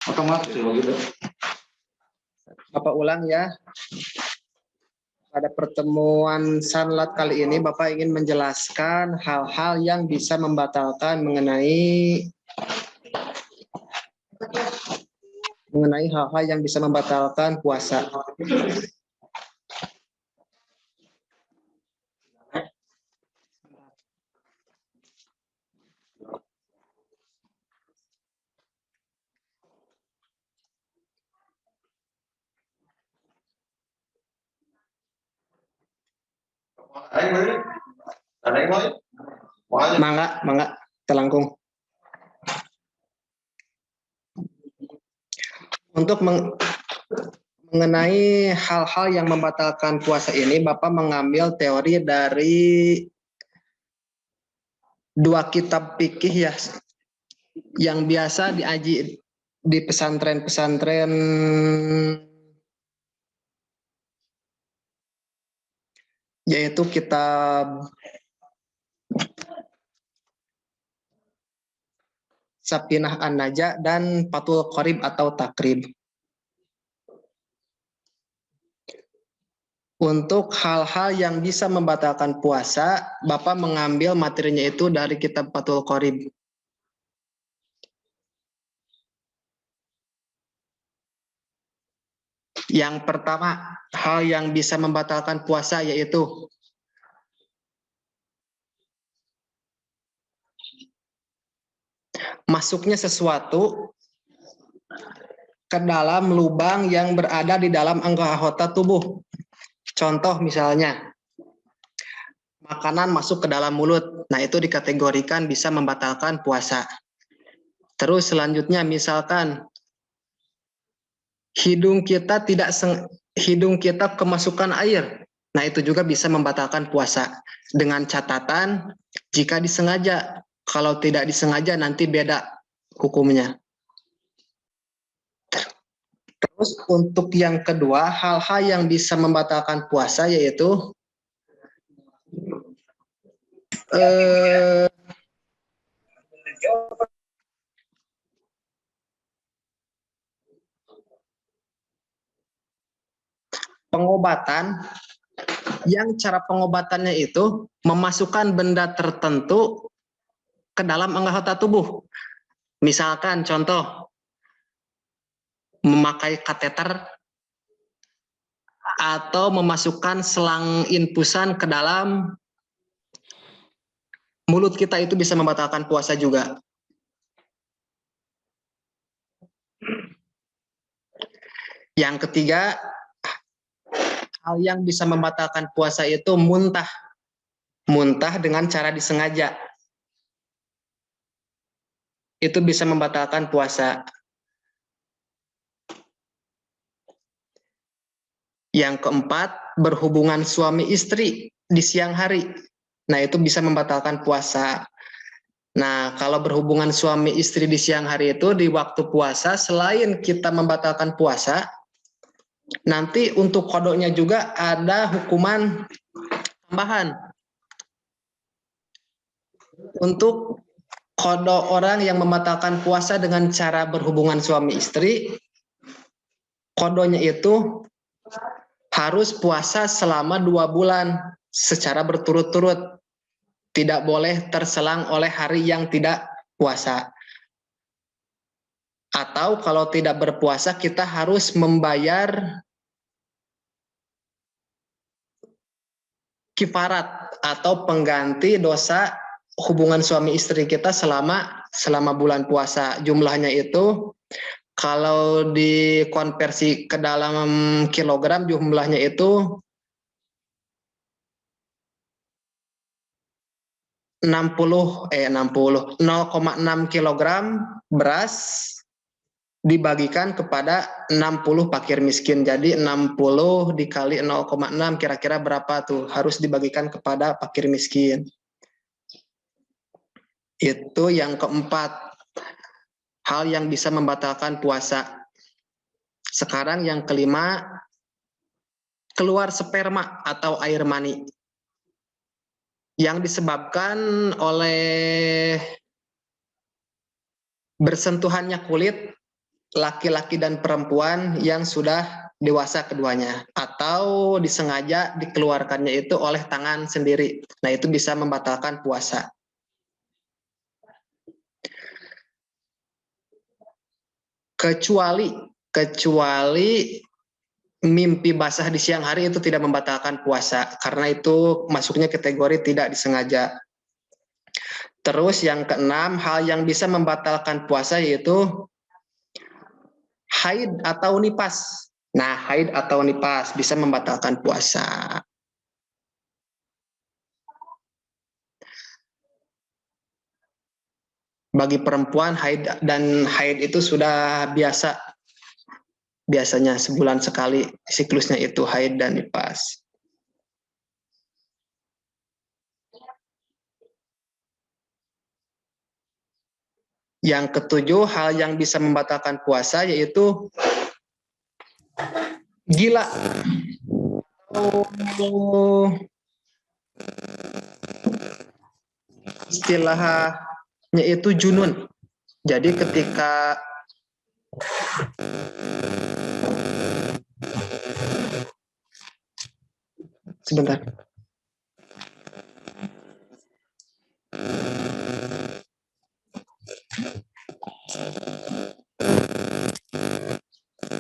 Otomatis ya begitu. Bapak ulang ya. Pada pertemuan sanlat kali ini Bapak ingin menjelaskan hal-hal yang bisa membatalkan mengenai hal-hal yang bisa membatalkan puasa. Mangga, telangkung. Untuk mengenai hal-hal yang membatalkan puasa ini, Bapak mengambil teori dari dua kitab fikih ya, yang biasa diaji di pesantren-pesantren yaitu kitab Sapinah An-Naja dan Fathul Qorib atau Takrib. Untuk hal-hal yang bisa membatalkan puasa, Bapak mengambil materinya itu dari kitab Fathul Qorib. Yang pertama, hal yang bisa membatalkan puasa yaitu masuknya sesuatu ke dalam lubang yang berada di dalam anggota tubuh. Contoh misalnya, makanan masuk ke dalam mulut. Nah, itu dikategorikan bisa membatalkan puasa. Terus selanjutnya misalkan hidung kita kemasukan air. Nah, itu juga bisa membatalkan puasa. Dengan catatan jika disengaja. Kalau tidak disengaja nanti beda hukumnya. Terus untuk yang kedua, hal-hal yang bisa membatalkan puasa yaitu pengobatan yang cara pengobatannya itu memasukkan benda tertentu ke dalam anggota tubuh. Misalkan contoh memakai kateter atau memasukkan selang infusan ke dalam mulut kita, itu bisa membatalkan puasa juga. Yang ketiga, hal yang bisa membatalkan puasa itu muntah. Muntah dengan cara disengaja. Itu bisa membatalkan puasa. Yang keempat, berhubungan suami istri di siang hari. Nah, itu bisa membatalkan puasa. Nah, kalau berhubungan suami istri di siang hari itu di waktu puasa, selain kita membatalkan puasa, nanti untuk kodoknya juga ada hukuman tambahan. Untuk kodok orang yang membatalkan puasa dengan cara berhubungan suami istri, kodonya itu harus puasa selama 2 bulan secara berturut-turut. Tidak boleh terselang oleh hari yang tidak puasa. Atau kalau tidak berpuasa kita harus membayar kifarat atau pengganti dosa hubungan suami istri kita selama bulan puasa. Jumlahnya itu kalau dikonversi ke dalam kilogram jumlahnya itu 0,6 kilogram beras dibagikan kepada 60 fakir miskin. Jadi 60 dikali 0,6 kira-kira berapa tuh? Harus dibagikan kepada fakir miskin. Itu yang keempat, hal yang bisa membatalkan puasa. Sekarang yang kelima, keluar sperma atau air mani yang disebabkan oleh bersentuhannya kulit laki-laki dan perempuan yang sudah dewasa keduanya, atau disengaja dikeluarkannya itu oleh tangan sendiri. Nah, itu bisa membatalkan puasa. Kecuali mimpi basah di siang hari itu tidak membatalkan puasa, karena itu masuknya kategori tidak disengaja. Terus yang keenam, hal yang bisa membatalkan puasa yaitu haid atau nifas. Nah, haid atau nifas bisa membatalkan puasa. Bagi perempuan, haid itu sudah biasanya sebulan sekali siklusnya itu haid dan nifas. Yang ketujuh, hal yang bisa membatalkan puasa yaitu gila. Istilahnya itu junun. Jadi ketika sebentar.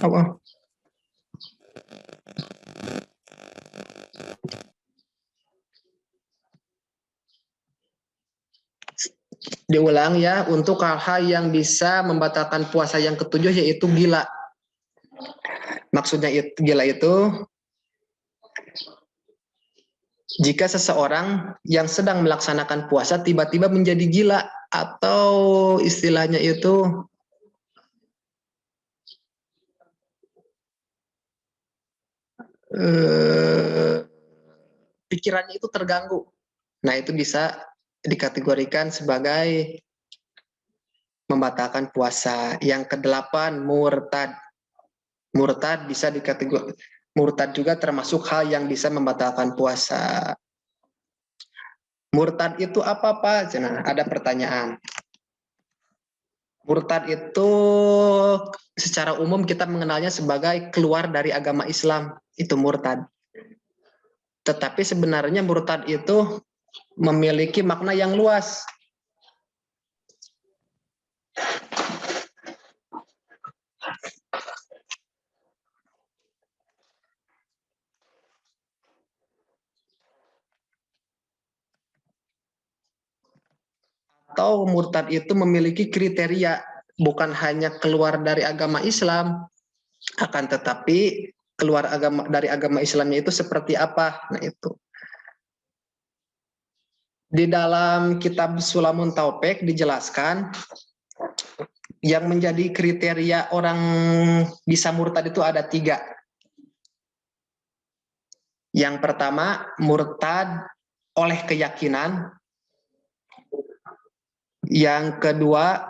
Apa? Diulang ya, untuk hal-hal yang bisa membatalkan puasa yang ketujuh yaitu gila. Maksudnya gila itu jika seseorang yang sedang melaksanakan puasa tiba-tiba menjadi gila, atau istilahnya itu pikirannya itu terganggu. Nah, itu bisa dikategorikan sebagai membatalkan puasa. Yang kedelapan, murtad. Murtad bisa dikategori, murtad juga termasuk hal yang bisa membatalkan puasa. Murtad itu apa, Pak? Nah, ada pertanyaan. Murtad itu secara umum kita mengenalnya sebagai keluar dari agama Islam, itu murtad. Tetapi sebenarnya murtad itu memiliki makna yang luas. Atau murtad itu memiliki kriteria, bukan hanya keluar dari agama Islam, akan tetapi keluar dari agama Islamnya itu seperti apa. Nah, itu di dalam kitab Sulamun Taufik dijelaskan yang menjadi kriteria orang bisa murtad itu ada 3. Yang pertama, murtad oleh keyakinan. Yang kedua,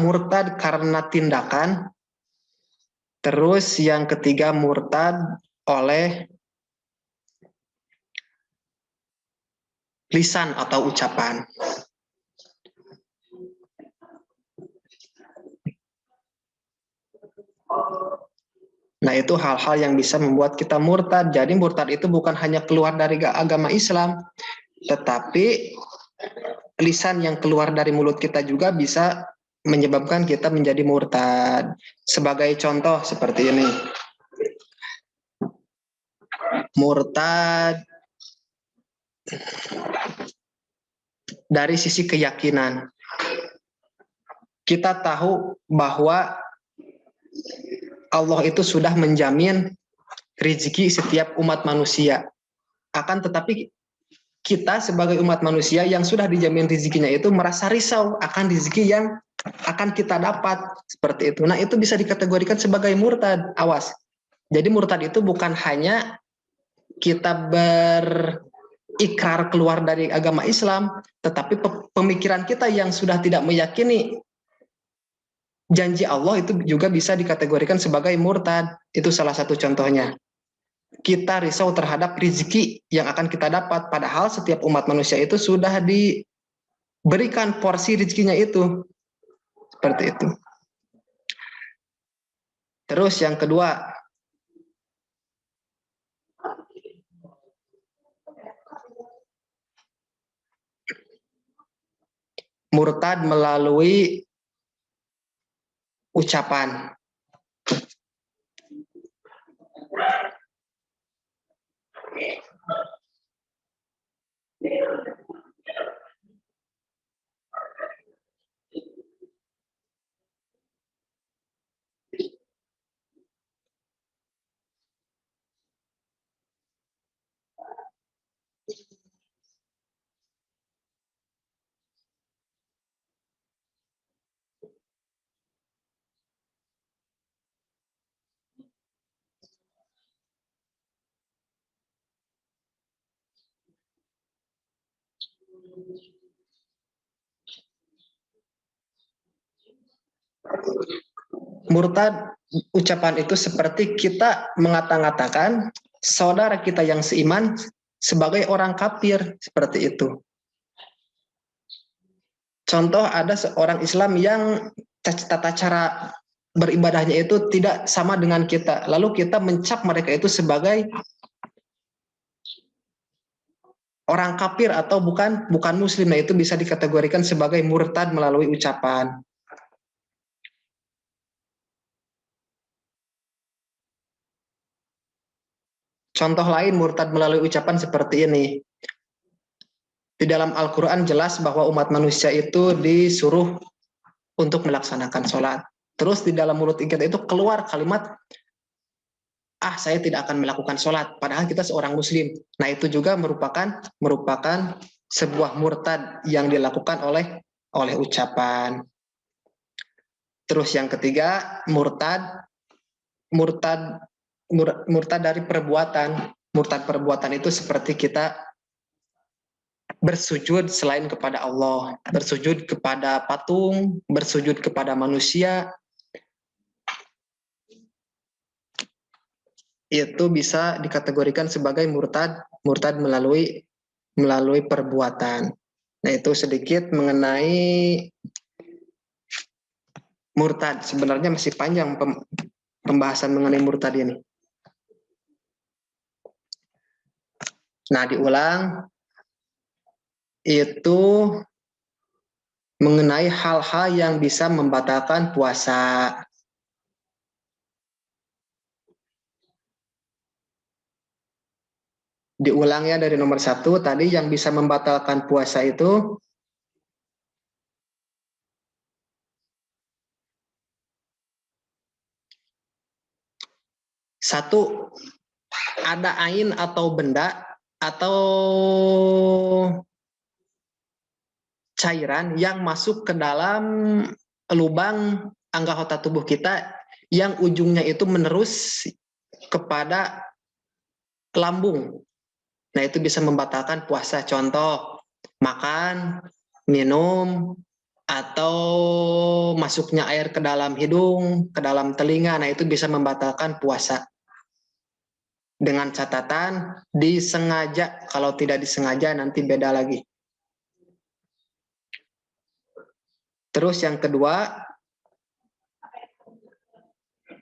murtad karena tindakan. Terus yang ketiga, murtad oleh lisan atau ucapan. Nah, itu hal-hal yang bisa membuat kita murtad. Jadi murtad itu bukan hanya keluar dari agama Islam, tetapi lisan yang keluar dari mulut kita juga bisa menyebabkan kita menjadi murtad. Sebagai contoh seperti ini. Murtad dari sisi keyakinan. Kita tahu bahwa Allah itu sudah menjamin rezeki setiap umat manusia. Akan tetapi kita sebagai umat manusia yang sudah dijamin rezekinya itu merasa risau akan rezeki yang akan kita dapat, seperti itu. Nah, itu bisa dikategorikan sebagai murtad. Awas. Jadi murtad itu bukan hanya kita berikrar keluar dari agama Islam, tetapi pemikiran kita yang sudah tidak meyakini janji Allah itu juga bisa dikategorikan sebagai murtad. Itu salah satu contohnya. Kita risau terhadap rezeki yang akan kita dapat, padahal setiap umat manusia itu sudah diberikan porsi rezekinya itu. Seperti itu. Terus yang kedua, murtad melalui ucapan. Murtad ucapan itu seperti kita mengata-ngatakan saudara kita yang seiman sebagai orang kafir, seperti itu. Contoh, ada seorang Islam yang tata cara beribadahnya itu tidak sama dengan kita, lalu kita mencap mereka itu sebagai orang kafir atau bukan muslim. Nah, itu bisa dikategorikan sebagai murtad melalui ucapan. Contoh lain murtad melalui ucapan seperti ini. Di dalam Al-Quran jelas bahwa umat manusia itu disuruh untuk melaksanakan sholat. Terus di dalam mulut kita itu keluar kalimat, saya tidak akan melakukan sholat, padahal kita seorang muslim. Nah, itu juga merupakan sebuah murtad yang dilakukan oleh ucapan. Terus yang ketiga, murtad dari perbuatan. Murtad perbuatan itu seperti kita bersujud selain kepada Allah, bersujud kepada patung, bersujud kepada manusia. Itu bisa dikategorikan sebagai murtad melalui perbuatan. Nah, itu sedikit mengenai murtad. Sebenarnya masih panjang pembahasan mengenai murtad ini. Nah, diulang, itu mengenai hal-hal yang bisa membatalkan puasa. Diulang ya, dari nomor 1 tadi yang bisa membatalkan puasa itu satu, ada ain atau benda atau cairan yang masuk ke dalam lubang anggota tubuh kita yang ujungnya itu menerus kepada lambung. Nah, itu bisa membatalkan puasa. Contoh, makan, minum, atau masuknya air ke dalam hidung, ke dalam telinga. Nah, itu bisa membatalkan puasa. Dengan catatan disengaja. Kalau tidak disengaja nanti beda lagi. Terus yang kedua,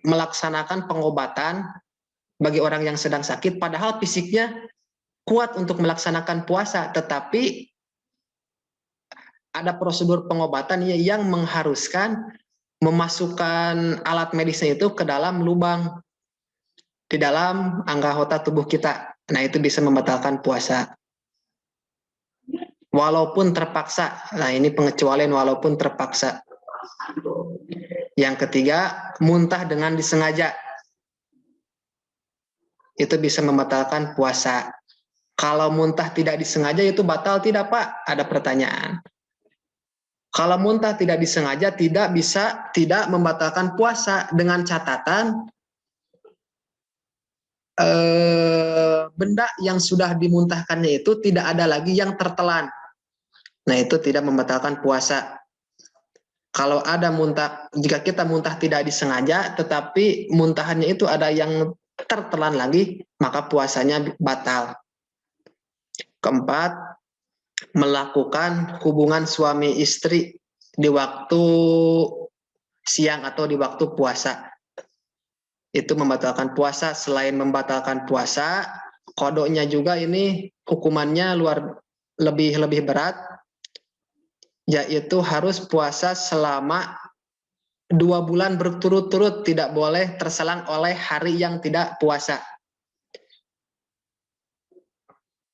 melaksanakan pengobatan bagi orang yang sedang sakit, padahal fisiknya kuat untuk melaksanakan puasa, tetapi ada prosedur pengobatan yang mengharuskan memasukkan alat medisnya itu ke dalam lubang di dalam anggota tubuh kita. Nah, itu bisa membatalkan puasa. Walaupun terpaksa. Nah, ini pengecualian walaupun terpaksa. Yang ketiga, muntah dengan disengaja. Itu bisa membatalkan puasa. Kalau muntah tidak disengaja itu batal tidak, Pak? Ada pertanyaan. Kalau muntah tidak disengaja tidak membatalkan puasa, dengan catatan benda yang sudah dimuntahkannya itu tidak ada lagi yang tertelan. Nah, itu tidak membatalkan puasa. Kalau ada muntah, jika kita muntah tidak disengaja, tetapi muntahannya itu ada yang tertelan lagi, maka puasanya batal. Keempat, melakukan hubungan suami istri di waktu siang atau di waktu puasa. Itu membatalkan puasa. Selain membatalkan puasa, kodoknya juga ini hukumannya lebih berat, yaitu harus puasa selama 2 bulan berturut-turut, tidak boleh terselang oleh hari yang tidak puasa.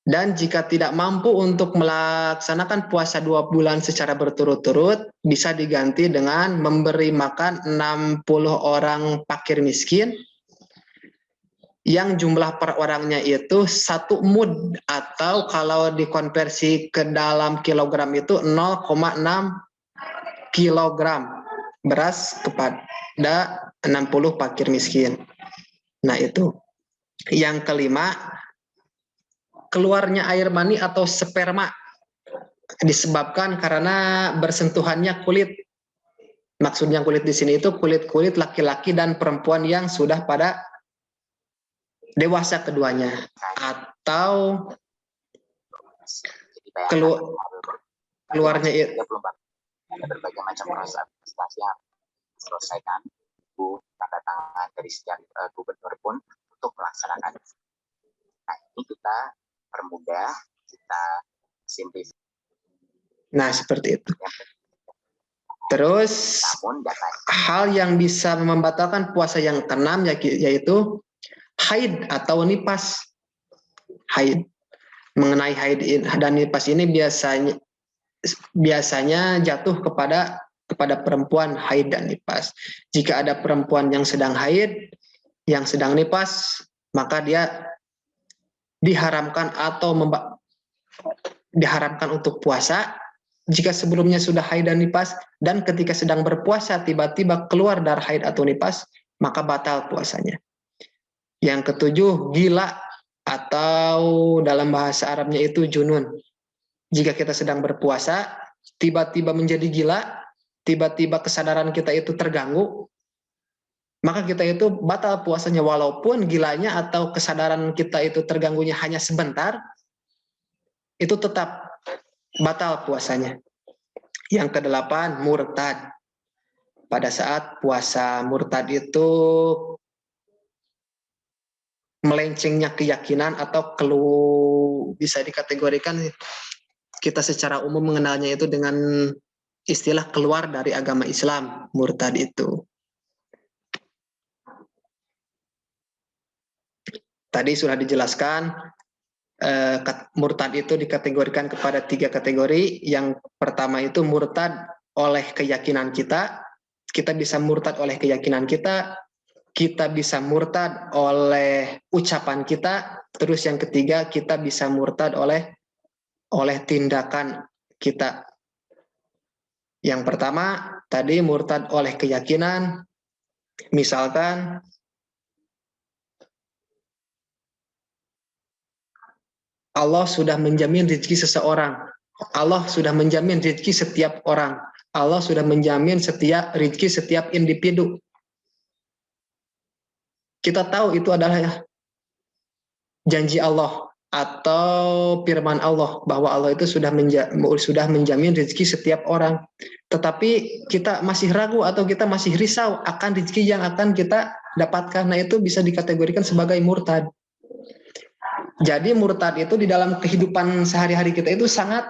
Dan jika tidak mampu untuk melaksanakan puasa 2 bulan secara berturut-turut, bisa diganti dengan memberi makan 60 orang fakir miskin, yang jumlah per orangnya itu 1 mud, atau kalau dikonversi ke dalam kilogram itu 0,6 kilogram beras kepada 60 fakir miskin. Nah itu. Yang kelima, keluarnya air mani atau sperma disebabkan karena bersentuhannya kulit. Maksudnya kulit di sini itu kulit-kulit laki-laki dan perempuan yang sudah pada dewasa keduanya, atau keluarnya itu berbagai macam proses administrasi yang diselesaikan, tanda tangan dari setiap gubernur pun untuk melaksanakan. Nah, ini kita permudah, kita simplifikasi. Nah, seperti itu. Terus, hal yang bisa membatalkan puasa yang keenam yaitu haid atau nipas. Haid. Mengenai haid dan nipas ini biasanya jatuh kepada perempuan haid dan nipas. Jika ada perempuan yang sedang haid, yang sedang nipas, maka dia diharamkan untuk puasa. Jika sebelumnya sudah haid dan nipas, dan ketika sedang berpuasa tiba-tiba keluar darah haid atau nipas, maka batal puasanya. Yang ketujuh, gila, atau dalam bahasa Arabnya itu junun. Jika kita sedang berpuasa, tiba-tiba menjadi gila, tiba-tiba kesadaran kita itu terganggu, maka kita itu batal puasanya, walaupun gilanya atau kesadaran kita itu terganggunya hanya sebentar, itu tetap batal puasanya. Yang kedelapan, murtad. Pada saat puasa, murtad itu melencengnya keyakinan atau bisa dikategorikan kita secara umum mengenalnya itu dengan istilah keluar dari agama Islam, murtad itu. Tadi sudah dijelaskan, murtad itu dikategorikan kepada 3 kategori. Yang pertama itu murtad oleh keyakinan kita. Kita bisa murtad oleh keyakinan kita bisa murtad oleh ucapan kita, terus yang ketiga kita bisa murtad oleh tindakan kita. Yang pertama tadi murtad oleh keyakinan, misalkan Allah sudah menjamin rezeki seseorang, Allah sudah menjamin rezeki setiap orang, Allah sudah menjamin rezeki setiap individu. Kita tahu itu adalah janji Allah atau firman Allah, bahwa Allah itu sudah menjamin rezeki setiap orang. Tetapi kita masih ragu atau kita masih risau akan rezeki yang akan kita dapatkan. Nah, itu bisa dikategorikan sebagai murtad. Jadi murtad itu di dalam kehidupan sehari-hari kita itu sangat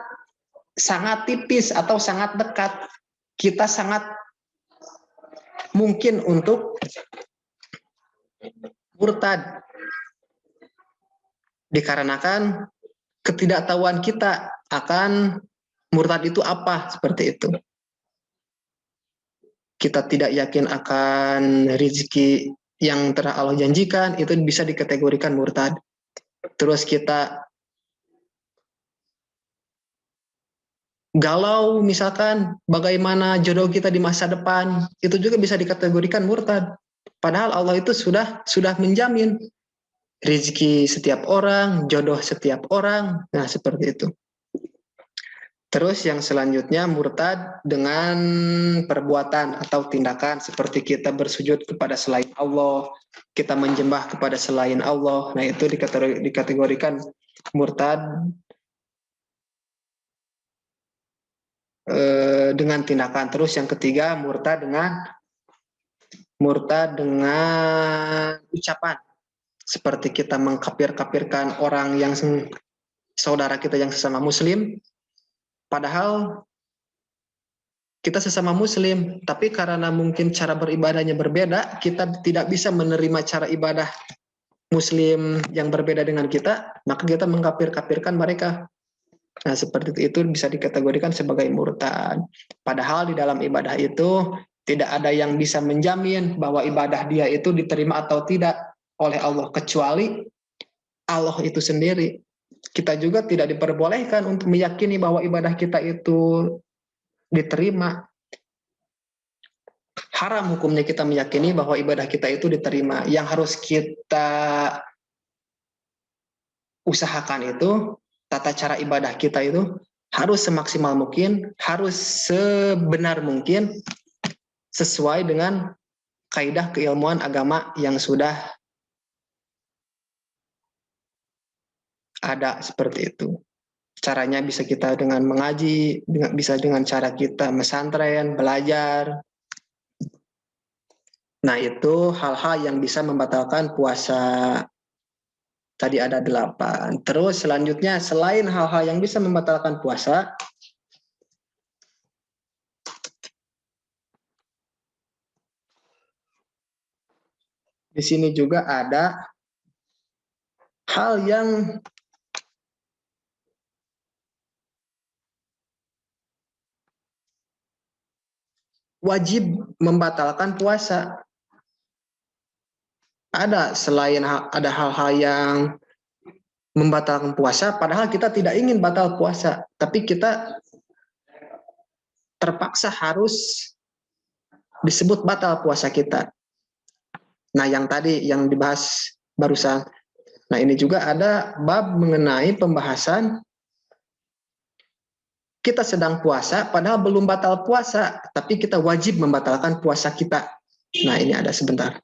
tipis atau sangat dekat. Kita sangat mungkin untuk murtad, dikarenakan ketidaktahuan kita akan murtad itu apa, seperti itu. Kita tidak yakin akan rezeki yang telah Allah janjikan, itu bisa dikategorikan murtad. Terus kita galau misalkan bagaimana jodoh kita di masa depan, itu juga bisa dikategorikan murtad. Padahal Allah itu sudah menjamin rezeki setiap orang, jodoh setiap orang. Nah, seperti itu. Terus yang selanjutnya murtad dengan perbuatan atau tindakan seperti kita bersujud kepada selain Allah, kita menjembah kepada selain Allah. Nah, itu dikategorikan murtad dengan tindakan. Terus yang ketiga murtad dengan ucapan. Seperti kita mengkafir-kafirkan orang yang saudara kita yang sesama muslim, padahal kita sesama muslim, tapi karena mungkin cara beribadahnya berbeda, kita tidak bisa menerima cara ibadah muslim yang berbeda dengan kita, maka kita mengkafir-kafirkan mereka. Nah, seperti itu bisa dikategorikan sebagai murtad. Padahal di dalam ibadah itu tidak ada yang bisa menjamin bahwa ibadah dia itu diterima atau tidak oleh Allah, kecuali Allah itu sendiri. Kita juga tidak diperbolehkan untuk meyakini bahwa ibadah kita itu diterima. Haram hukumnya kita meyakini bahwa ibadah kita itu diterima. Yang harus kita usahakan itu, tata cara ibadah kita itu harus semaksimal mungkin, harus sebenar mungkin, sesuai dengan kaidah keilmuan agama yang sudah ada, seperti itu. Caranya bisa kita dengan mengaji, bisa dengan cara kita mesantren, belajar. Nah, itu hal-hal yang bisa membatalkan puasa. Tadi ada 8. Terus selanjutnya, selain hal-hal yang bisa membatalkan puasa, di sini juga ada hal yang wajib membatalkan puasa. Ada hal-hal yang membatalkan puasa, padahal kita tidak ingin batal puasa, tapi kita terpaksa harus disebut batal puasa kita. Nah, yang tadi yang dibahas barusan. Nah, ini juga ada bab mengenai pembahasan kita sedang puasa, padahal belum batal puasa, tapi kita wajib membatalkan puasa kita. Nah, ini ada sebentar.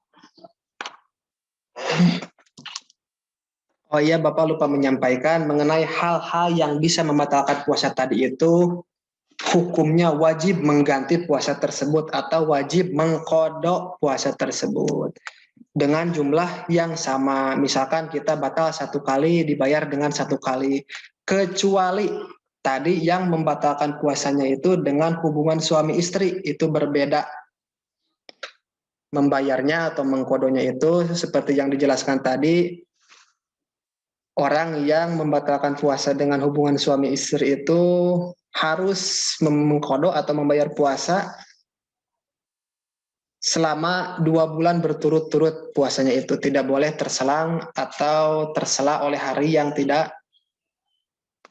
Oh iya, Bapak lupa menyampaikan mengenai hal-hal yang bisa membatalkan puasa tadi itu, hukumnya wajib mengganti puasa tersebut atau wajib mengkodok puasa tersebut dengan jumlah yang sama. Misalkan kita batal 1 kali dibayar dengan 1 kali, kecuali tadi yang membatalkan puasanya itu dengan hubungan suami istri, itu berbeda. Membayarnya atau mengkodonya itu seperti yang dijelaskan tadi, orang yang membatalkan puasa dengan hubungan suami istri itu harus mengkodok atau membayar puasa selama 2 bulan berturut-turut. Puasanya itu tidak boleh terselang atau tersela oleh hari yang tidak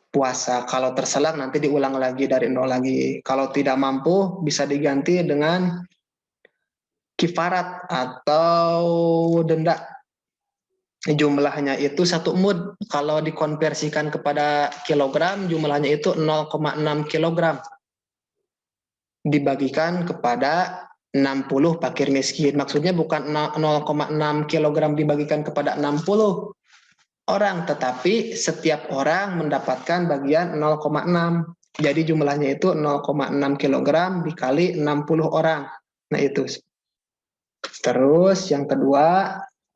puasa. Kalau terselang nanti diulang lagi dari nol lagi. Kalau tidak mampu bisa diganti dengan kifarat atau denda. Jumlahnya itu 1 mud. Kalau dikonversikan kepada kilogram, jumlahnya itu 0,6 kilogram. Dibagikan kepada 60 fakir miskin. Maksudnya bukan 0,6 kilogram dibagikan kepada 60 orang, tetapi setiap orang mendapatkan bagian 0,6. Jadi jumlahnya itu 0,6 kilogram dikali 60 orang. Nah, itu. Terus yang kedua,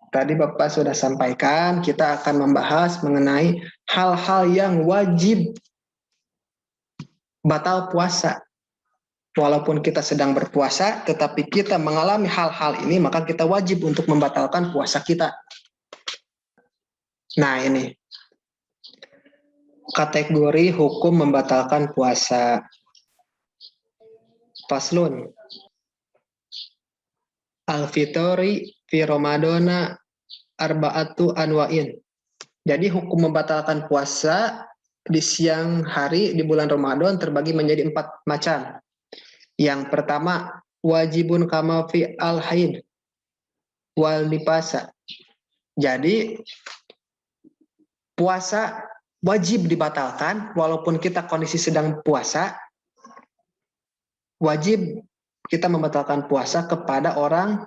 tadi Bapak sudah sampaikan, kita akan membahas mengenai hal-hal yang wajib batal puasa. Walaupun kita sedang berpuasa, tetapi kita mengalami hal-hal ini, maka kita wajib untuk membatalkan puasa kita. Nah, ini kategori hukum membatalkan puasa. Faslun. Al-fitri fi Ramadana arba'atu anwa'in. Jadi hukum membatalkan puasa di siang hari di bulan Ramadan terbagi menjadi 4 macam. Yang pertama, wajibun kama fi al-haid wal nifasa. Jadi puasa wajib dibatalkan walaupun kita kondisi sedang puasa, wajib kita membatalkan puasa kepada orang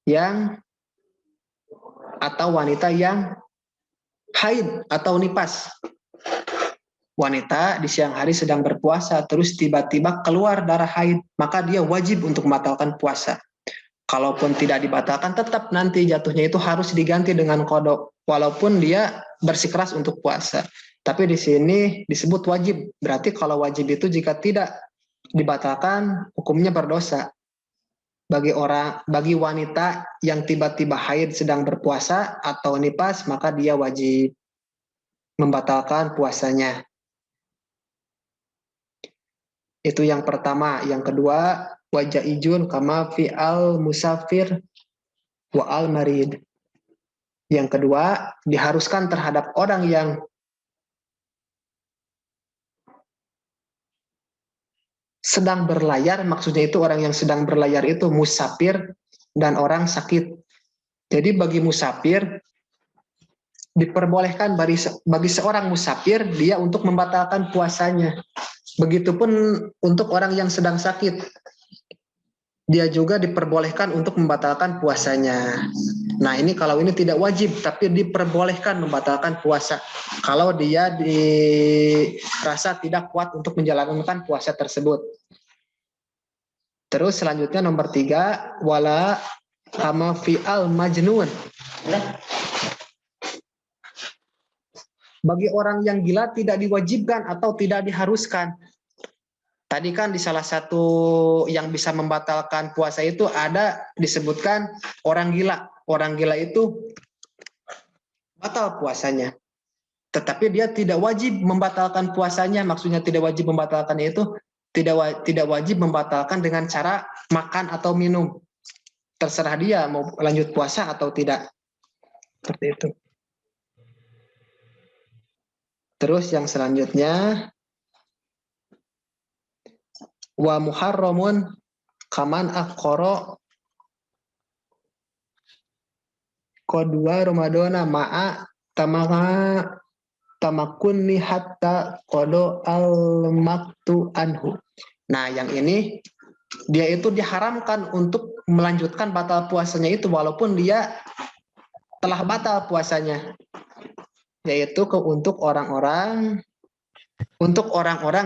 yang atau wanita yang haid atau nipas. Wanita di siang hari sedang berpuasa, terus tiba-tiba keluar darah haid, maka dia wajib untuk membatalkan puasa. Kalaupun tidak dibatalkan, tetap nanti jatuhnya itu harus diganti dengan kodok, walaupun dia bersikeras untuk puasa. Tapi di sini disebut wajib. Berarti kalau wajib itu jika tidak dibatalkan, hukumnya berdosa. Bagi wanita yang tiba-tiba haid sedang berpuasa atau nifas, maka dia wajib membatalkan puasanya. Itu yang pertama. Yang kedua, wajah ijun kama fi al musafir wa al marid. Yang kedua, diharuskan terhadap orang yang sedang berlayar, maksudnya itu orang yang sedang berlayar itu musafir dan orang sakit. Jadi bagi musafir diperbolehkan bagi seorang musafir dia untuk membatalkan puasanya. Begitupun untuk orang yang sedang sakit, dia juga diperbolehkan untuk membatalkan puasanya. Nah ini kalau ini tidak wajib, tapi diperbolehkan membatalkan puasa kalau dia dirasa tidak kuat untuk menjalankan puasa tersebut. Terus selanjutnya nomor 3, wala kama fi'al majnun. Bagi orang yang gila tidak diwajibkan atau tidak diharuskan. Tadi kan di salah satu yang bisa membatalkan puasa itu ada disebutkan orang gila. Orang gila itu batal puasanya. Tetapi dia tidak wajib membatalkan puasanya. Maksudnya tidak wajib membatalkan itu tidak wajib membatalkan dengan cara makan atau minum. Terserah dia mau lanjut puasa atau tidak. Seperti itu. Terus yang selanjutnya, wa muharramun kaman aqara qadwa ramadana ma'a tamakunni hatta qada al maktu anhu. Nah, yang ini dia itu diharamkan untuk melanjutkan batal puasanya itu walaupun dia telah batal puasanya. Yaitu untuk orang-orang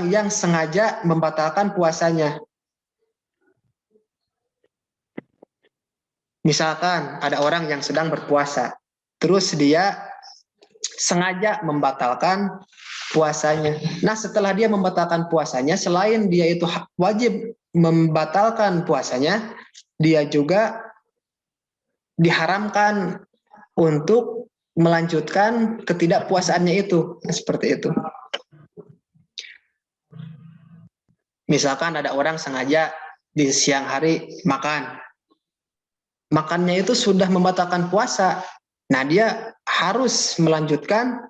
yang sengaja membatalkan puasanya. Misalkan ada orang yang sedang berpuasa, terus dia sengaja membatalkan puasanya. Nah, setelah dia membatalkan puasanya, selain dia itu wajib membatalkan puasanya, dia juga diharamkan untuk melanjutkan ketidakpuasaannya itu. Seperti itu. Misalkan ada orang sengaja di siang hari makan. Makannya itu sudah membatalkan puasa. Nah, dia harus melanjutkan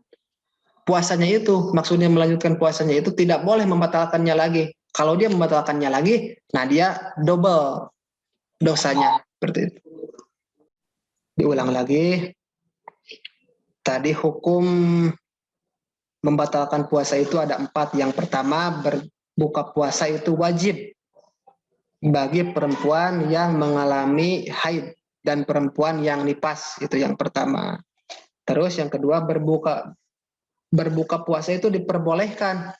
puasanya itu. Maksudnya melanjutkan puasanya itu tidak boleh membatalkannya lagi. Kalau dia membatalkannya lagi, nah dia double dosanya. Seperti itu. Diulang lagi. Tadi hukum membatalkan puasa itu ada 4. Yang pertama, berbuka puasa itu wajib bagi perempuan yang mengalami haid dan perempuan yang nifas. Itu yang pertama. Terus yang kedua, berbuka puasa itu diperbolehkan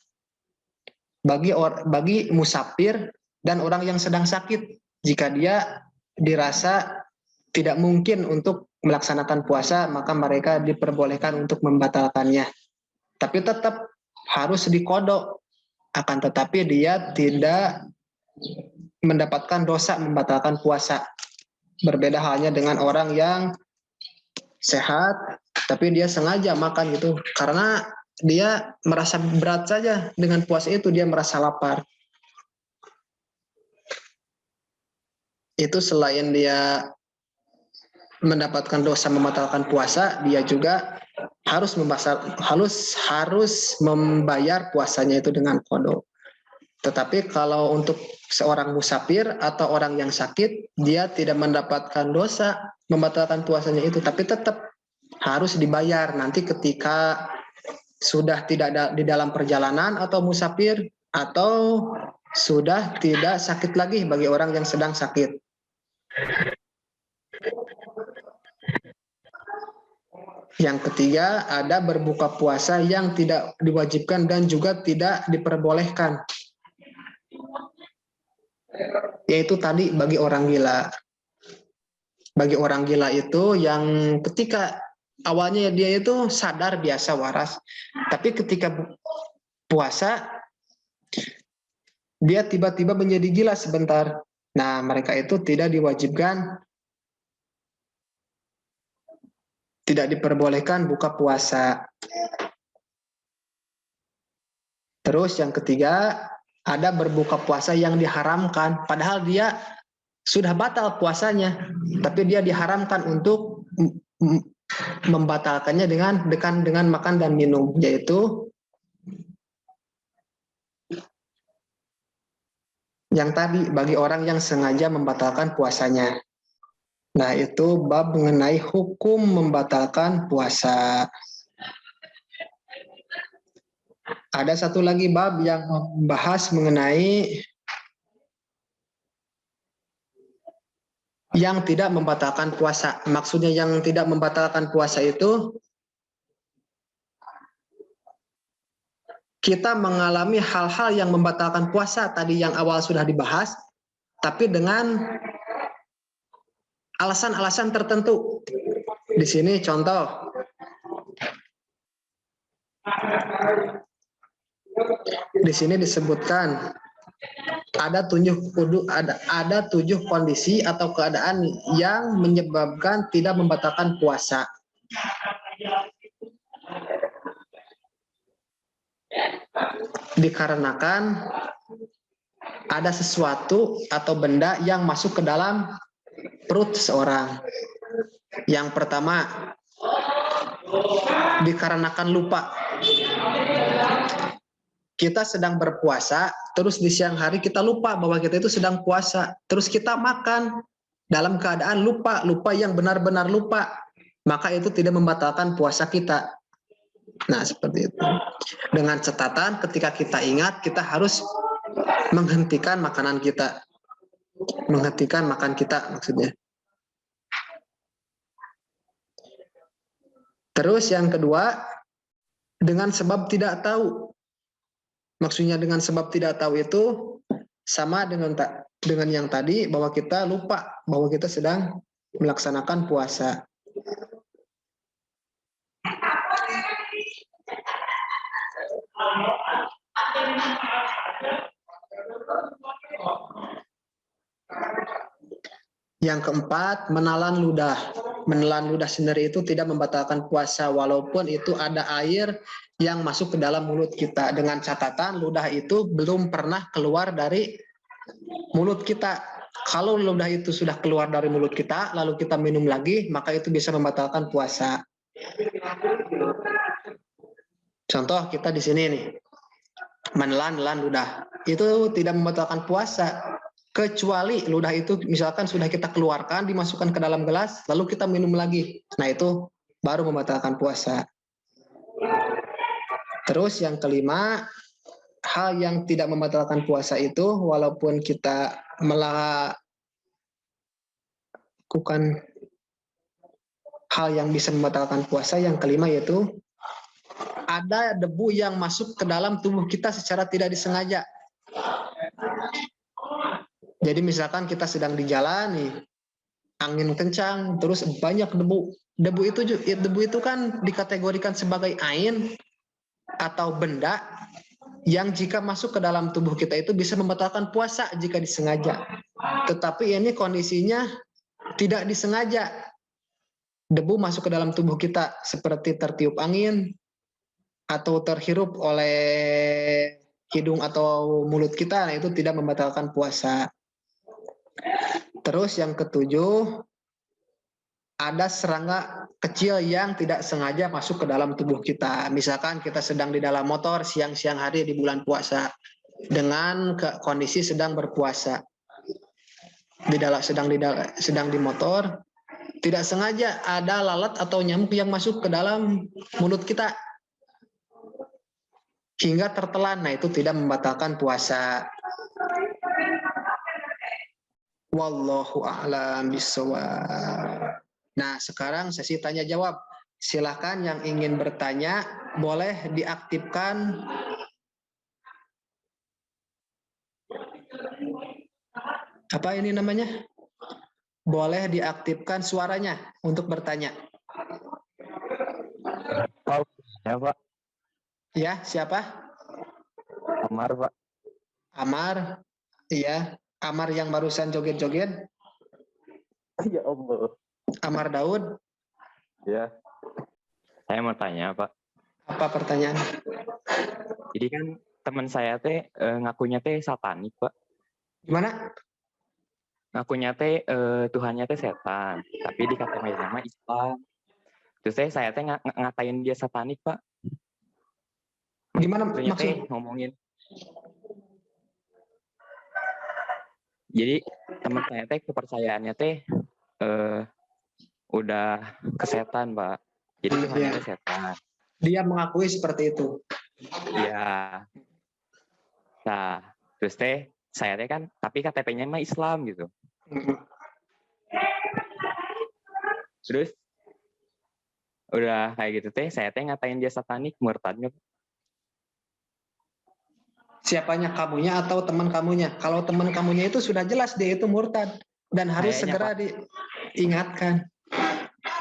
bagi musafir dan orang yang sedang sakit jika dia dirasa tidak mungkin untuk melaksanakan puasa, maka mereka diperbolehkan untuk membatalkannya. Tapi tetap harus dikodok. Akan tetapi dia tidak mendapatkan dosa membatalkan puasa. Berbeda halnya dengan orang yang sehat, tapi dia sengaja makan gitu. Karena dia merasa berat saja dengan puasa itu, dia merasa lapar. Itu selain dia mendapatkan dosa membatalkan puasa, dia juga harus membayar puasanya itu dengan qada. Tetapi kalau untuk seorang musafir atau orang yang sakit, dia tidak mendapatkan dosa membatalkan puasanya itu, tapi tetap harus dibayar nanti ketika sudah tidak di dalam perjalanan atau musafir, atau sudah tidak sakit lagi bagi orang yang sedang sakit. Yang ketiga, ada berbuka puasa yang tidak diwajibkan dan juga tidak diperbolehkan. Yaitu tadi bagi orang gila. Bagi orang gila itu yang ketika awalnya dia itu sadar biasa waras, tapi ketika puasa dia tiba-tiba menjadi gila sebentar. Nah, mereka itu tidak diwajibkan, tidak diperbolehkan buka puasa. Terus yang ketiga, ada berbuka puasa yang diharamkan, padahal dia sudah batal puasanya, tapi dia diharamkan untuk membatalkannya dengan makan dan minum, yaitu yang tadi bagi orang yang sengaja membatalkan puasanya. Nah, itu bab mengenai hukum membatalkan puasa. Ada satu lagi bab yang membahas mengenai yang tidak membatalkan puasa. Maksudnya yang tidak membatalkan puasa itu kita mengalami hal-hal yang membatalkan puasa tadi yang awal sudah dibahas, tapi dengan alasan-alasan tertentu. Di sini contoh. Di sini disebutkan ada 7 kondisi atau keadaan yang menyebabkan tidak membatalkan puasa. Dikarenakan ada sesuatu atau benda yang masuk ke dalam perut seseorang. Yang pertama, dikarenakan lupa. Kita sedang berpuasa, terus di siang hari kita lupa bahwa kita itu sedang puasa. Terus kita makan dalam keadaan lupa yang benar-benar lupa. Maka itu tidak membatalkan puasa kita. Nah, seperti itu. Dengan catatan ketika kita ingat, kita harus menghentikan makanan kita. Menghentikan makan kita maksudnya. Terus yang kedua, dengan sebab tidak tahu. Maksudnya dengan sebab tidak tahu itu sama dengan yang tadi, bahwa kita lupa bahwa kita sedang melaksanakan puasa. Yang keempat, menelan ludah. Menelan ludah sendiri itu tidak membatalkan puasa, walaupun itu ada air yang masuk ke dalam mulut kita. Dengan catatan ludah itu belum pernah keluar dari mulut kita. Kalau ludah itu sudah keluar dari mulut kita, lalu kita minum lagi, maka itu bisa membatalkan puasa. Contoh kita di sini nih, menelan ludah. Itu tidak membatalkan puasa. Kecuali ludah itu misalkan sudah kita keluarkan, dimasukkan ke dalam gelas, lalu kita minum lagi. Nah, itu baru membatalkan puasa. Terus yang kelima, hal yang tidak membatalkan puasa itu, walaupun kita melakukan hal yang bisa membatalkan puasa, yang kelima yaitu ada debu yang masuk ke dalam tubuh kita secara tidak disengaja. Jadi misalkan kita sedang di jalan nih, angin kencang, terus banyak debu. Debu itu kan dikategorikan sebagai ain atau benda yang jika masuk ke dalam tubuh kita itu bisa membatalkan puasa jika disengaja. Tetapi ini kondisinya tidak disengaja. Debu masuk ke dalam tubuh kita seperti tertiup angin atau terhirup oleh hidung atau mulut kita, nah itu tidak membatalkan puasa. Terus yang ketujuh, ada serangga kecil yang tidak sengaja masuk ke dalam tubuh kita. Misalkan kita sedang di dalam motor siang-siang hari di bulan puasa dengan kondisi sedang berpuasa. Sedang di motor, tidak sengaja ada lalat atau nyamuk yang masuk ke dalam mulut kita. hingga tertelan. Nah, itu tidak membatalkan puasa. Wallahu a'lam bishawab. Nah, sekarang sesi tanya jawab. Silahkan yang ingin bertanya, boleh diaktifkan apa ini namanya? Boleh diaktifkan suaranya untuk bertanya. Ya Pak, Ya, siapa? Amar Pak. Amar. Iya, Amar yang barusan joget-joget. Ya Allah. Amar Daud. Ya. Saya mau tanya Pak. Apa pertanyaan? Jadi kan teman saya teh ngakunya teh satanik Pak. Gimana? Ngakunya teh Tuhannya teh setan, tapi dikatain nama Islam. Terus saya teh ngatain dia satanik Pak. Gimana Ternyata teh maksud? ngomongin. Jadi teman saya teh kepercayaannya teh udah kesetan Pak. Jadi Tuhannya teh setan. Dia mengakui seperti itu. Iya. Nah, terus teh saya teh kan, tapi KTP-nya mah Islam gitu. Terus udah kayak gitu teh, saya teh ngatain dia satanik, murtad nggak? Siapanya, kamunya atau teman kamunya? Kalau teman kamunya itu sudah jelas dia itu murtad dan harus Kayaknya, segera Pak. diingatkan.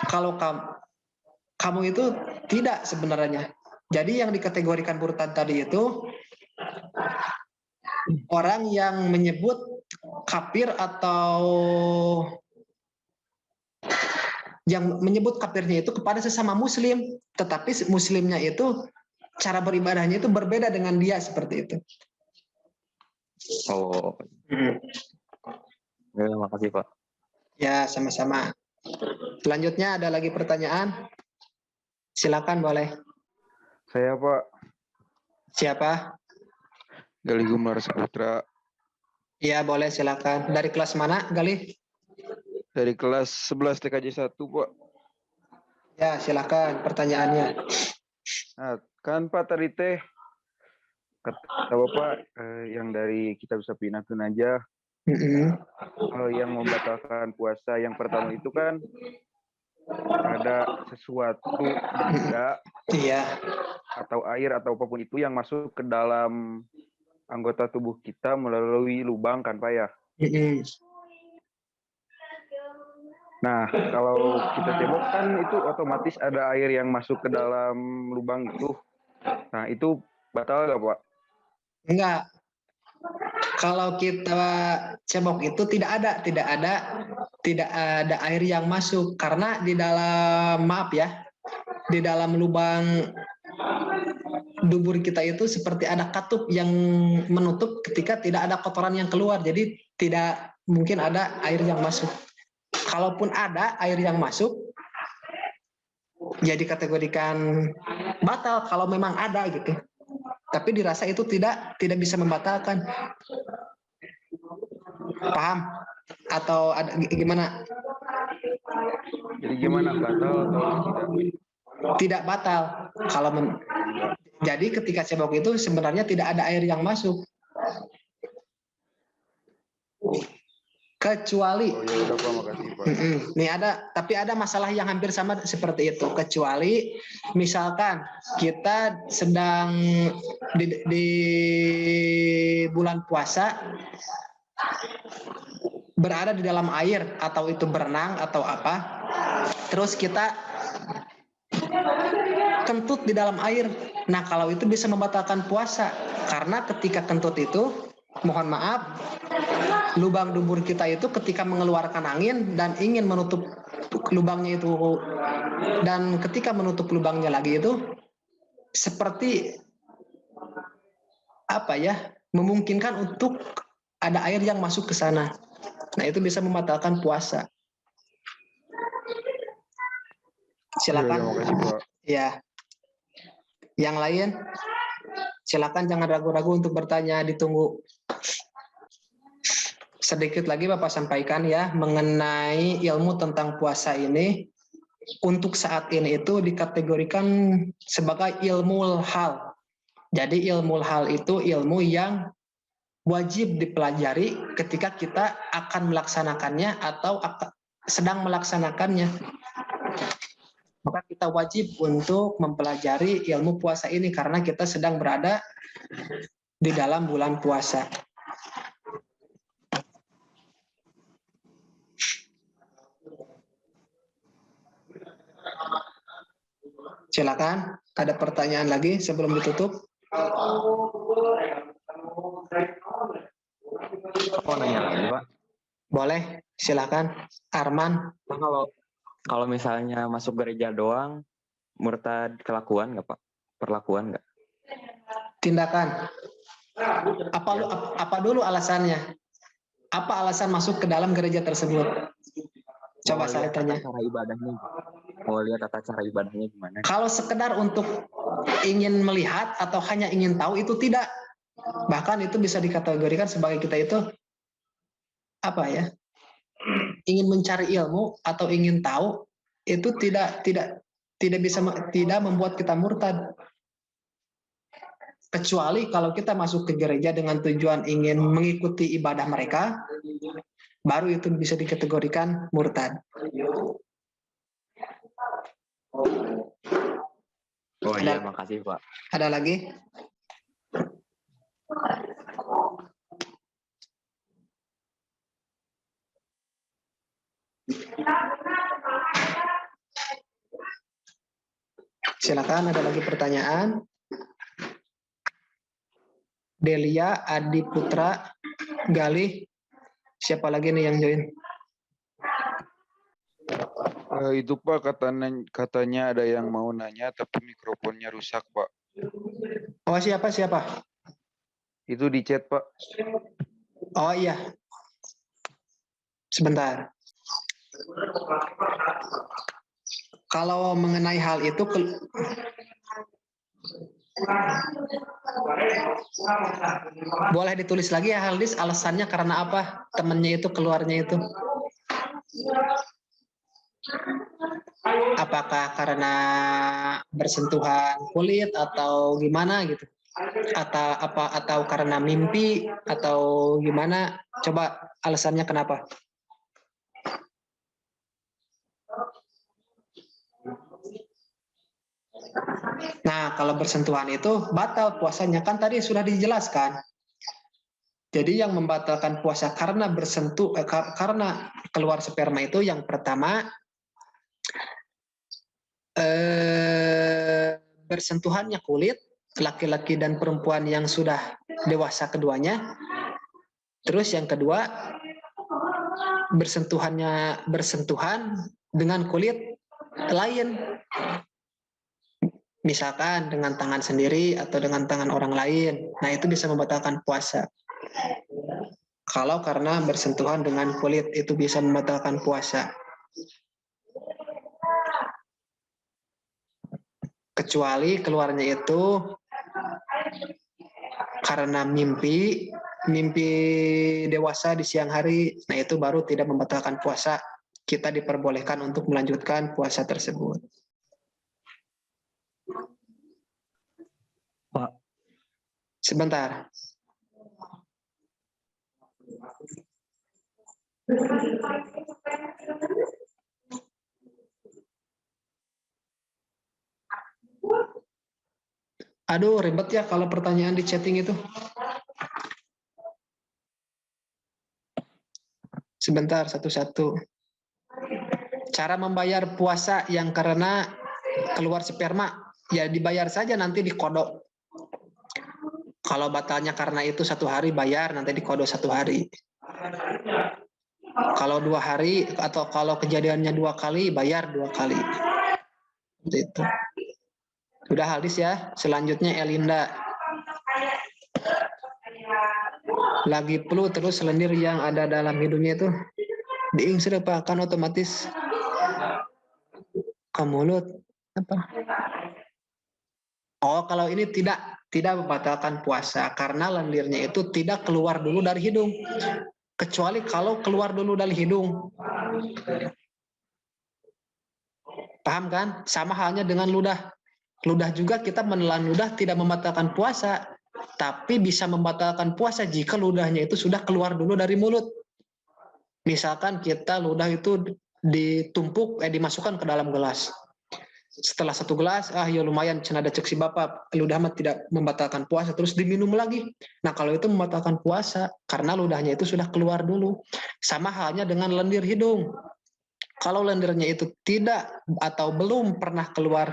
Kalau kamu itu tidak sebenarnya. Jadi yang dikategorikan murtad tadi itu orang yang menyebut kafir atau yang menyebut kafirnya itu kepada sesama muslim, tetapi muslimnya itu cara beribadahnya itu berbeda dengan dia, seperti itu. Oh, ya, makasih Pak. Ya, sama-sama. Selanjutnya ada lagi pertanyaan? Silakan, boleh. Saya Pak, Siapa? Gali Gumar Saputra, Iya, boleh, silakan. Dari kelas mana, Gali? dari kelas 11 TKJ 1 Pak. Ya, silakan pertanyaannya. Nah, kan Pak tadi teh kata Bapak yang dari kita bisa pinatun aja, yang membatalkan puasa yang pertama itu kan ada sesuatu benda Iya. atau air atau apapun itu yang masuk ke dalam anggota tubuh kita melalui lubang kan Pak ya. Nah, kalau kita cebok kan itu otomatis ada air yang masuk ke dalam lubang itu. Nah, itu batal nggak Pak? Enggak. Kalau kita cebok itu tidak ada air yang masuk karena di dalam, maaf ya, di dalam lubang dubur kita itu seperti ada katup yang menutup ketika tidak ada kotoran yang keluar. Jadi tidak mungkin ada air yang masuk. Kalaupun ada air yang masuk, ya dikategorikan batal kalau memang ada gitu. Tapi dirasa itu tidak bisa membatalkan. Paham? Atau ada gimana? Jadi gimana, batal atau tidak? Tidak batal. Jadi ketika cebok itu sebenarnya tidak ada air yang masuk. Kecuali Oh ya udah Pak, makasih Pak. Nih tapi ada masalah yang hampir sama seperti itu. Kecuali misalkan kita sedang di bulan puasa berada di dalam air, atau itu berenang atau apa, terus kita kentut di dalam air. Nah, kalau itu bisa membatalkan puasa karena ketika kentut itu, mohon maaf, lubang dubur kita itu ketika mengeluarkan angin dan ingin menutup lubangnya itu, dan ketika menutup lubangnya lagi itu seperti apa ya, memungkinkan untuk ada air yang masuk ke sana. Nah, itu bisa membatalkan puasa. Silakan. Ya, makasih Pak. Ya. Yang lain, silakan, jangan ragu-ragu untuk bertanya, ditunggu. Sedikit lagi Bapak sampaikan ya mengenai ilmu tentang puasa ini. Untuk saat ini itu dikategorikan sebagai ilmu hal. Jadi ilmu hal itu ilmu yang wajib dipelajari ketika kita akan melaksanakannya atau sedang melaksanakannya. Maka kita wajib untuk mempelajari ilmu puasa ini karena kita sedang berada di dalam bulan puasa. Silakan, ada pertanyaan lagi sebelum ditutup? Mau nanya lagi, Pak? Boleh, silakan. Arman. Pak, kalau misalnya masuk gereja doang, murtad kelakuan nggak, Pak? Perlakuan nggak? Tindakan. Apa dulu alasannya? Apa alasan masuk ke dalam gereja tersebut? Coba saya tanya. Cara ibadahnya. Mau lihat tata cara ibadahnya gimana? Kalau sekedar untuk ingin melihat atau hanya ingin tahu itu tidak. Bahkan itu bisa dikategorikan sebagai kita itu apa ya? Ingin mencari ilmu atau ingin tahu itu tidak membuat kita murtad. Kecuali kalau kita masuk ke gereja dengan tujuan ingin mengikuti ibadah mereka, baru itu bisa dikategorikan murtad. Oh iya, makasih, Pak. Ada lagi? Silakan, ada lagi pertanyaan? Delia, Adi Putra, Galih, siapa lagi nih yang join? Itu Pak, katanya ada yang mau nanya tapi mikrofonnya rusak Pak. Oh, siapa? Itu di chat Pak. Oh iya. Sebentar. Kalau mengenai hal itu boleh ditulis lagi ya Haldis, alasannya karena apa temennya itu keluarnya itu? Apakah karena bersentuhan kulit atau gimana gitu? Atau karena mimpi atau gimana? Coba alasannya kenapa? Nah, kalau bersentuhan itu batal puasanya, kan tadi sudah dijelaskan. Jadi yang membatalkan puasa karena karena keluar sperma itu yang pertama bersentuhannya kulit laki-laki dan perempuan yang sudah dewasa keduanya. Terus yang kedua bersentuhan dengan kulit lain. Misalkan dengan tangan sendiri atau dengan tangan orang lain. Nah, itu bisa membatalkan puasa. Kalau karena bersentuhan dengan kulit itu bisa membatalkan puasa. Kecuali keluarnya itu karena mimpi dewasa di siang hari, nah itu baru tidak membatalkan puasa. Kita diperbolehkan untuk melanjutkan puasa tersebut. Pak. Sebentar. Aduh, ribet ya kalau pertanyaan di chatting itu. Sebentar, satu-satu. Cara membayar puasa yang karena keluar sperma, ya dibayar saja nanti dikodok. Kalau batalnya karena itu 1 hari bayar, nanti dikodok 1 hari. Kalau 2 hari atau kalau kejadiannya 2 kali, bayar 2 kali. Itu. Sudah Haldis ya. Selanjutnya Elinda. Lagi flu terus lendir yang ada dalam hidungnya itu diingsir apa? Kan otomatis ke mulut apa? Oh, kalau ini tidak membatalkan puasa karena lendirnya itu tidak keluar dulu dari hidung. Kecuali kalau keluar dulu dari hidung. Paham kan? Sama halnya dengan ludah. Ludah juga kita menelan ludah tidak membatalkan puasa, tapi bisa membatalkan puasa jika ludahnya itu sudah keluar dulu dari mulut. Misalkan kita ludah itu dimasukkan ke dalam gelas. Setelah 1 gelas, ya lumayan, cenah ada cek si bapak, ludah mah tidak membatalkan puasa, terus diminum lagi. Nah kalau itu membatalkan puasa, karena ludahnya itu sudah keluar dulu. Sama halnya dengan lendir hidung. Kalau lendirnya itu tidak atau belum pernah keluar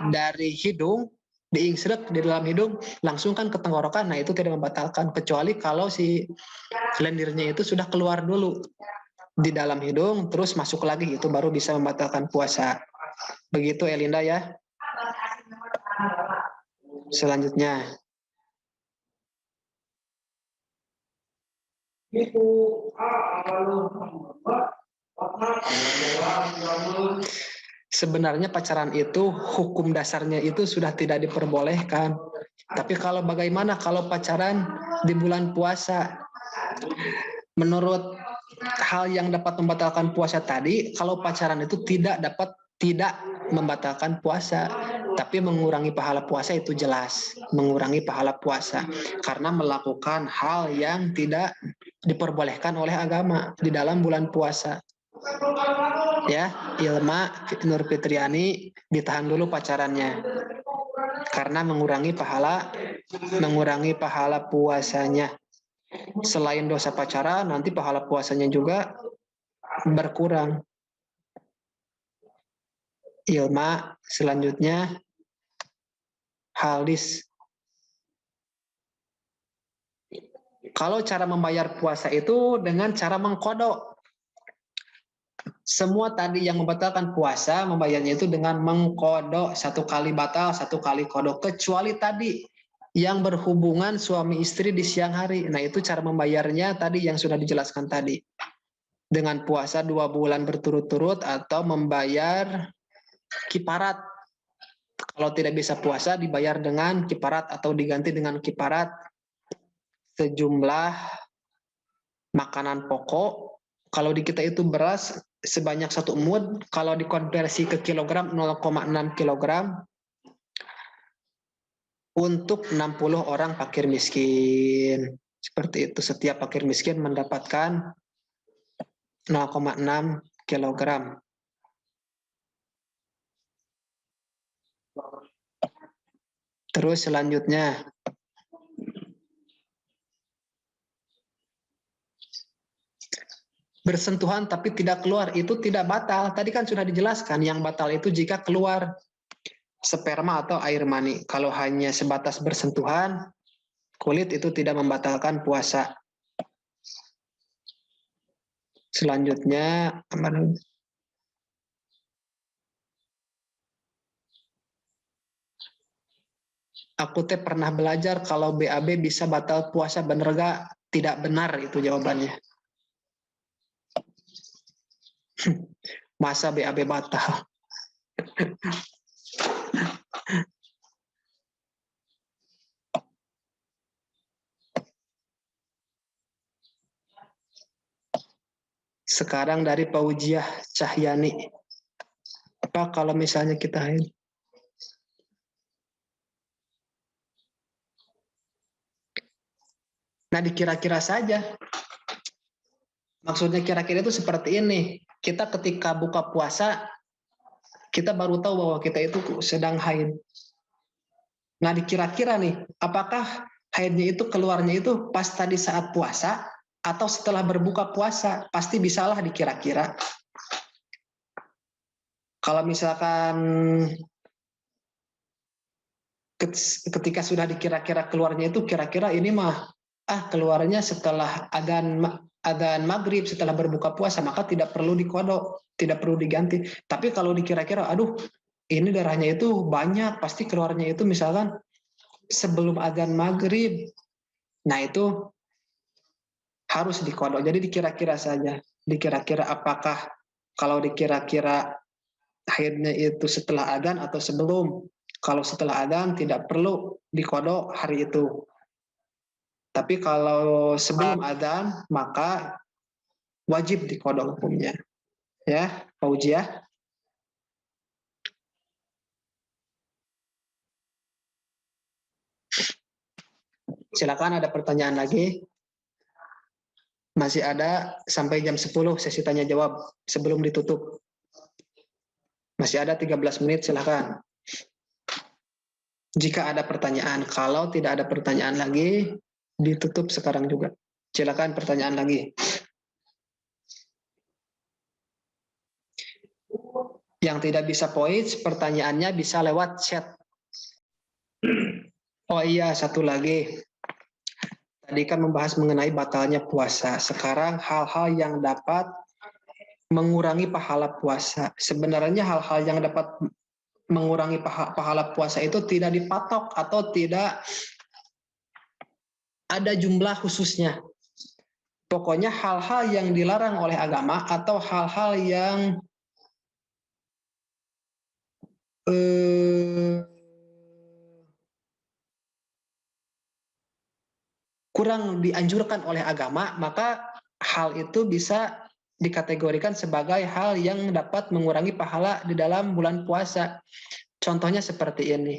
dari hidung, diingsrek di dalam hidung, langsung kan ke tenggorokan, nah itu tidak membatalkan, kecuali kalau si lendirnya itu sudah keluar dulu di dalam hidung, terus masuk lagi, itu baru bisa membatalkan puasa. Begitu Elinda ya. Selanjutnya. Sebenarnya pacaran itu hukum dasarnya itu sudah tidak diperbolehkan. Tapi kalau bagaimana kalau pacaran di bulan puasa? Menurut hal yang dapat membatalkan puasa tadi, kalau pacaran itu tidak membatalkan puasa, tapi mengurangi pahala puasa itu jelas, mengurangi pahala puasa karena melakukan hal yang tidak diperbolehkan oleh agama di dalam bulan puasa. Ya, Ilma Nur Fitriani ditahan dulu pacarannya karena mengurangi pahala puasanya. Selain dosa pacaran, nanti pahala puasanya juga berkurang. Ilma, selanjutnya Halis. Kalau cara membayar puasa itu dengan cara mengkodok. Semua tadi yang membatalkan puasa, membayarnya itu dengan mengkodok, 1 kali batal, 1 kali kodok. Kecuali tadi yang berhubungan suami istri di siang hari. Nah itu cara membayarnya tadi yang sudah dijelaskan tadi. Dengan puasa 2 bulan berturut-turut atau membayar kiparat. Kalau tidak bisa puasa dibayar dengan kiparat atau diganti dengan kiparat sejumlah makanan pokok. Kalau di kita itu beras sebanyak 1 mud, kalau dikonversi ke kilogram 0,6 kilogram untuk 60 orang fakir miskin. Seperti itu, setiap fakir miskin mendapatkan 0,6 kilogram. Terus selanjutnya, bersentuhan tapi tidak keluar, itu tidak batal. Tadi kan sudah dijelaskan, yang batal itu jika keluar sperma atau air mani. Kalau hanya sebatas bersentuhan, kulit itu tidak membatalkan puasa. Selanjutnya, aku teh pernah belajar kalau BAB bisa batal puasa, bener gak? Tidak benar itu jawabannya. Masa BAB batal? Sekarang dari Paujiah Cahyani. Apa kalau misalnya kita haid? Nah, dikira-kira saja. Maksudnya kira-kira itu seperti ini. Kita ketika buka puasa, kita baru tahu bahwa kita itu sedang haid. Nah, dikira-kira nih, apakah haidnya itu keluarnya itu pas tadi saat puasa atau setelah berbuka puasa? Pasti bisalah dikira-kira. Kalau misalkan ketika sudah dikira-kira keluarnya itu kira-kira ini mah keluarnya setelah adzan maghrib, setelah berbuka puasa, maka tidak perlu dikodok, tidak perlu diganti. Tapi kalau dikira-kira, aduh ini darahnya itu banyak, pasti keluarnya itu misalkan sebelum adzan maghrib, nah itu harus dikodok. Jadi dikira-kira saja, dikira-kira apakah kalau dikira-kira haidnya itu setelah adzan atau sebelum. Kalau setelah adzan tidak perlu dikodok hari itu. Tapi kalau sebelum adzan maka wajib dikodok hukumnya. Ya, Pak Uji ya. Silakan, ada pertanyaan lagi? Masih ada sampai jam 10 sesi tanya jawab sebelum ditutup. Masih ada 13 menit, silakan. Jika ada pertanyaan, kalau tidak ada pertanyaan lagi, ditutup sekarang juga. Silakan pertanyaan lagi. Yang tidak bisa voice, pertanyaannya bisa lewat chat. Oh iya, satu lagi. Tadi kan membahas mengenai batalnya puasa. Sekarang hal-hal yang dapat mengurangi pahala puasa. Sebenarnya hal-hal yang dapat mengurangi pahala puasa itu tidak dipatok atau tidak ada jumlah khususnya. Pokoknya hal-hal yang dilarang oleh agama atau hal-hal yang kurang dianjurkan oleh agama, maka hal itu bisa dikategorikan sebagai hal yang dapat mengurangi pahala di dalam bulan puasa. Contohnya seperti ini.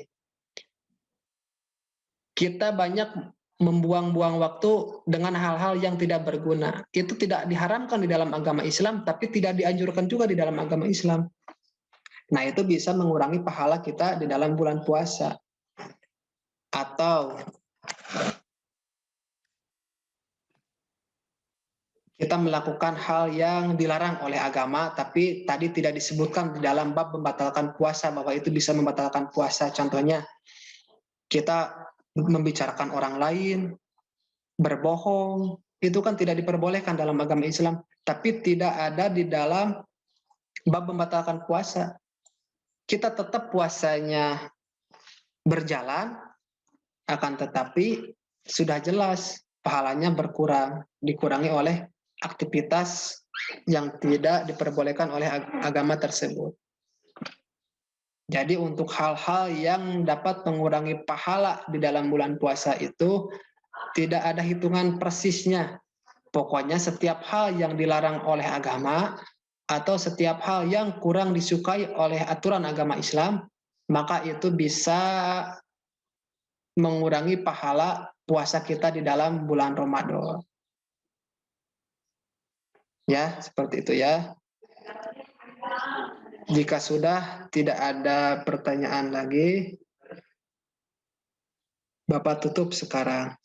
Kita banyak membuang-buang waktu dengan hal-hal yang tidak berguna. Itu tidak diharamkan di dalam agama Islam, tapi tidak dianjurkan juga di dalam agama Islam. Nah, itu bisa mengurangi pahala kita di dalam bulan puasa. Atau kita melakukan hal yang dilarang oleh agama, tapi tadi tidak disebutkan di dalam bab membatalkan puasa, bahwa itu bisa membatalkan puasa. Contohnya, kita membicarakan orang lain, berbohong, itu kan tidak diperbolehkan dalam agama Islam, tapi tidak ada di dalam bab membatalkan puasa. Kita tetap puasanya berjalan, akan tetapi sudah jelas pahalanya berkurang, dikurangi oleh aktivitas yang tidak diperbolehkan oleh agama tersebut. Jadi untuk hal-hal yang dapat mengurangi pahala di dalam bulan puasa itu tidak ada hitungan persisnya. Pokoknya setiap hal yang dilarang oleh agama atau setiap hal yang kurang disukai oleh aturan agama Islam, maka itu bisa mengurangi pahala puasa kita di dalam bulan Ramadan. Ya, seperti itu ya. Jika sudah tidak ada pertanyaan lagi, Bapak tutup sekarang.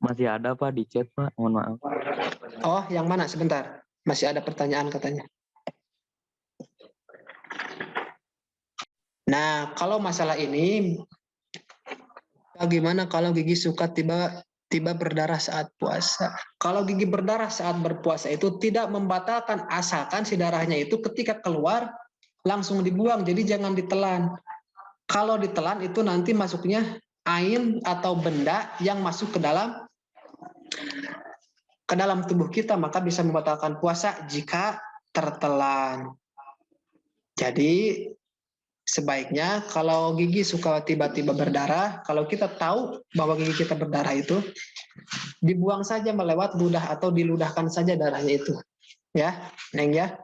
Masih ada Pak di chat Pak, mohon maaf. Oh, yang mana? Sebentar. Masih ada pertanyaan katanya. Nah, kalau masalah ini, bagaimana kalau gigi suka tiba berdarah saat puasa? Kalau gigi berdarah saat berpuasa itu tidak membatalkan, asalkan si darahnya itu ketika keluar langsung dibuang, jadi jangan ditelan. Kalau ditelan itu nanti masuknya ain atau benda yang masuk ke dalam tubuh kita, maka bisa membatalkan puasa jika tertelan. Jadi sebaiknya kalau gigi suka tiba-tiba berdarah, kalau kita tahu bahwa gigi kita berdarah itu, dibuang saja melewat ludah atau diludahkan saja darahnya itu. Ya, Neng ya.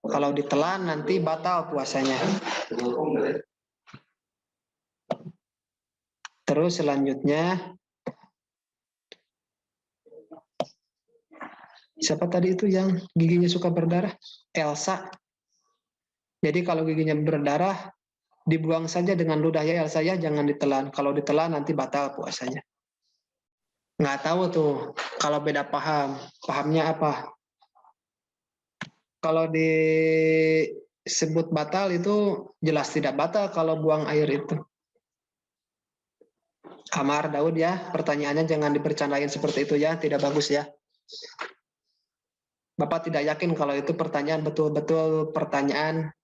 Kalau ditelan nanti batal puasanya. Terus selanjutnya, siapa tadi itu yang giginya suka berdarah? Elsa. Jadi kalau giginya berdarah, dibuang saja dengan ludah ya Elsa ya, jangan ditelan. Kalau ditelan nanti batal puasanya. Nggak tahu tuh, kalau beda paham. Pahamnya apa? Kalau disebut batal itu jelas tidak batal kalau buang air itu. Amar Daud ya, pertanyaannya jangan dibercandain seperti itu ya, tidak bagus ya. Bapak tidak yakin kalau itu pertanyaan betul-betul pertanyaan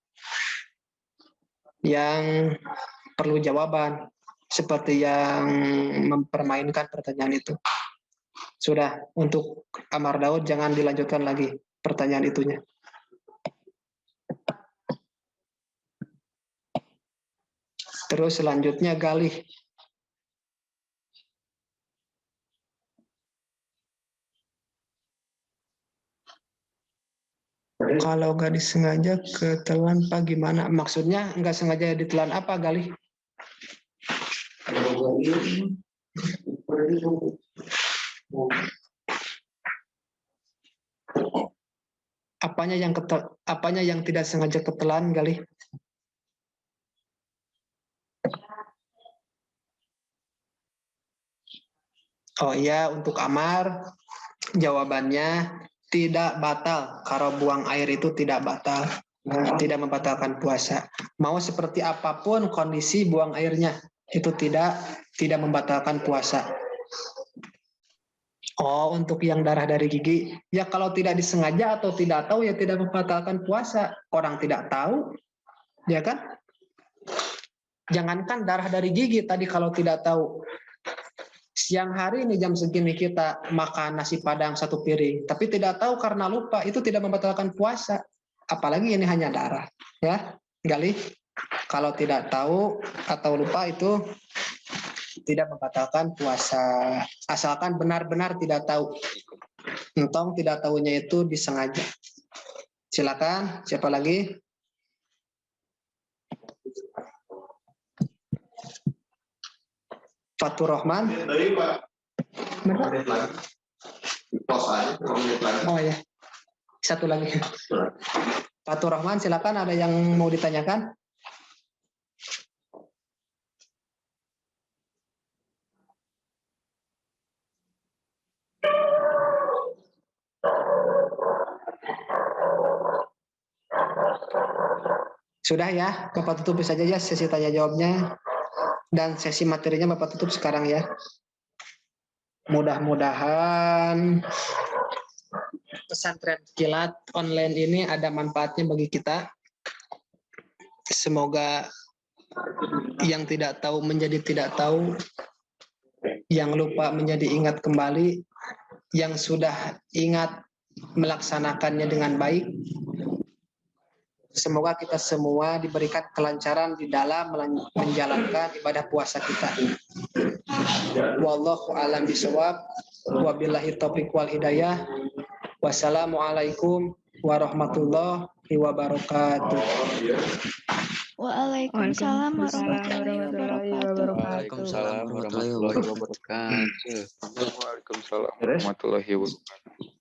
yang perlu jawaban, seperti yang mempermainkan pertanyaan itu. Sudah, untuk Amar Daud jangan dilanjutkan lagi pertanyaan itunya. Terus selanjutnya Galih. Kalau nggak disengaja ketelan Pak gimana? Maksudnya nggak sengaja ditelan apa Galih? Apanya yang tidak sengaja ketelan, Galih? Oh iya, untuk Amar, jawabannya tidak batal. Kalau buang air itu tidak batal, tidak membatalkan puasa. Mau seperti apapun kondisi buang airnya, itu tidak membatalkan puasa. Oh, untuk yang darah dari gigi, ya kalau tidak disengaja atau tidak tahu ya tidak membatalkan puasa. Orang tidak tahu, ya kan? Jangankan darah dari gigi tadi kalau tidak tahu. Siang hari ini jam segini kita makan nasi padang 1 piring, tapi tidak tahu karena lupa, itu tidak membatalkan puasa. Apalagi ini hanya darah, ya, Galih. Kalau tidak tahu atau lupa itu tidak membatalkan puasa, asalkan benar-benar tidak tahu. Entong tidak tahunya itu disengaja. Silakan, siapa lagi? Fatur Rahman. Oh ya, satu lagi. Fatur Rahman, silakan, ada yang mau ditanyakan? Sudah ya, Bapak tutup saja ya sesi tanya jawabnya. Dan sesi materinya Bapak tutup sekarang ya. Mudah-mudahan pesantren kilat online ini ada manfaatnya bagi kita. Semoga yang tidak tahu menjadi tidak tahu, yang lupa menjadi ingat kembali, yang sudah ingat melaksanakannya dengan baik. Semoga kita semua diberikan kelancaran di dalam menjalankan ibadah puasa kita. Wallahu a'lam bishawab. Wabillahi taufiq wal hidayah. Wassalamualaikum warahmatullahi wabarakatuh. Waalaikumsalam warahmatullahi wabarakatuh. Waalaikumsalam warahmatullahi wabarakatuh. Waalaikumsalam warahmatullahi wabarakatuh.